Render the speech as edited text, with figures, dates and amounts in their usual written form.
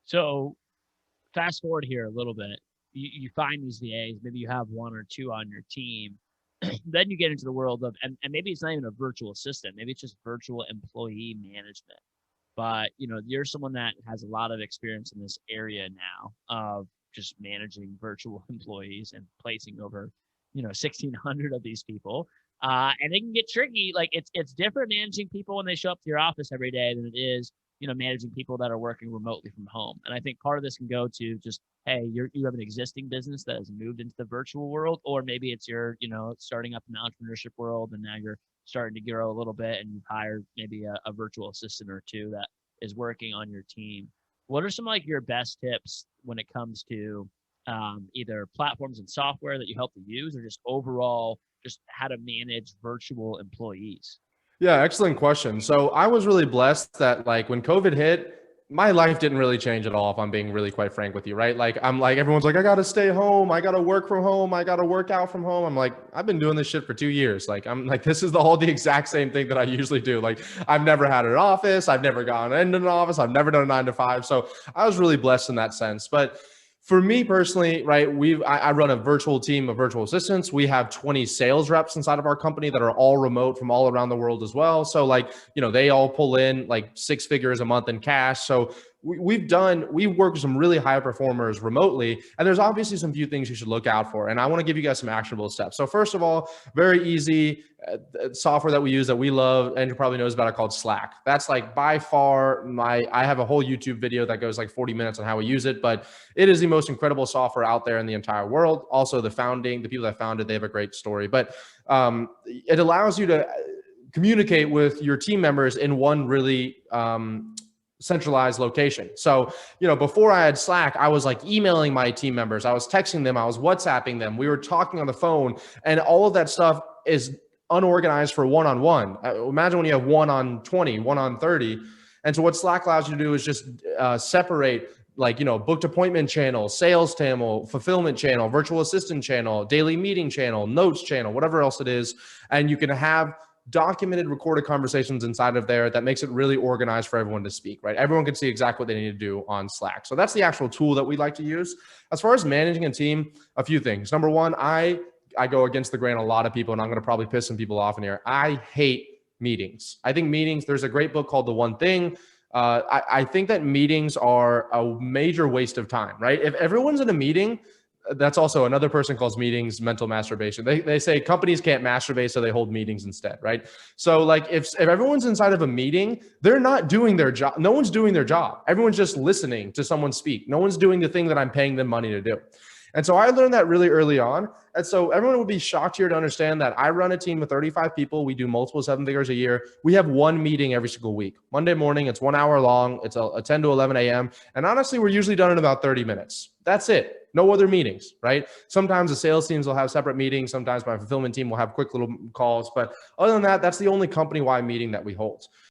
So fast forward here a little bit. You find these VAs, maybe you have one or two on your team. Then you get into the world of, and maybe it's not even a virtual assistant, maybe it's just virtual employee management. But you're someone that has a lot of experience in this area now of just managing virtual employees and placing over 1,600 of these people. And it can get tricky. Like it's different managing people when they show up to your office every day than it is managing people that are working remotely from home. And I think part of this can go to just, hey, you have an existing business that has moved into the virtual world, or maybe it's your starting up in the entrepreneurship world, and now you're starting to grow a little bit, and you've hired maybe a virtual assistant or two that is working on your team. What are some like your best tips when it comes to either platforms and software that you help to use, or just overall just how to manage virtual employees? Yeah, excellent question. So I was really blessed that like when COVID hit, my life didn't really change at all, if I'm being really quite frank with you, right? Like I'm like, everyone's like, I gotta stay home, I gotta work from home, I gotta work out from home. I'm like, I've been doing this shit for 2 years. Like I'm like, this is the exact same thing that I usually do. Like I've never had an office, I've never gone into an office, I've never done a 9 to 5. So I was really blessed in that sense. But for me personally, right, I run a virtual team of virtual assistants. We have 20 sales reps inside of our company that are all remote from all around the world as well. So like, they all pull in like 6 figures a month in cash. So we work with some really high performers remotely, and there's obviously some few things you should look out for. And I want to give you guys some actionable steps. So first of all, very easy software that we use that we love, and you probably knows about it, called Slack. That's like by far I have a whole YouTube video that goes like 40 minutes on how we use it, but it is the most incredible software out there in the entire world. Also, the people that founded, they have a great story, but it allows you to communicate with your team members in one really centralized location. So, before I had Slack, I was like emailing my team members, I was texting them, I was WhatsApping them, we were talking on the phone, and all of that stuff is unorganized for one-on-one. Imagine when you have 1-on-20, 1-on-30. And so what Slack allows you to do is just separate, like, booked appointment channel, sales channel, fulfillment channel, virtual assistant channel, daily meeting channel, notes channel, whatever else it is. And you can have documented, recorded conversations inside of there that makes it really organized for everyone to speak, right? Everyone can see exactly what they need to do on Slack. So that's the actual tool that we like to use. As far as managing a team, a few things. Number one, I go against the grain a lot of people, and I'm going to probably piss some people off in here. I hate meetings. I think meetings, there's a great book called The One Thing. I think that meetings are a major waste of time, right? If everyone's in a meeting, that's also another person calls meetings mental masturbation. They say companies can't masturbate, so they hold meetings instead, right? So like if everyone's inside of a meeting, they're not doing their job. No one's doing their job. Everyone's just listening to someone speak. No one's doing the thing that I'm paying them money to do. And so I learned that really early on. And so everyone would be shocked here to understand that I run a team of 35 people. We do multiple 7 figures a year. We have one meeting every single week. Monday morning, it's 1 hour long. It's a 10 to 11 a.m. And honestly, we're usually done in about 30 minutes. That's it. No other meetings, right? Sometimes the sales teams will have separate meetings. Sometimes my fulfillment team will have quick little calls. But other than that, that's the only company-wide meeting that we hold.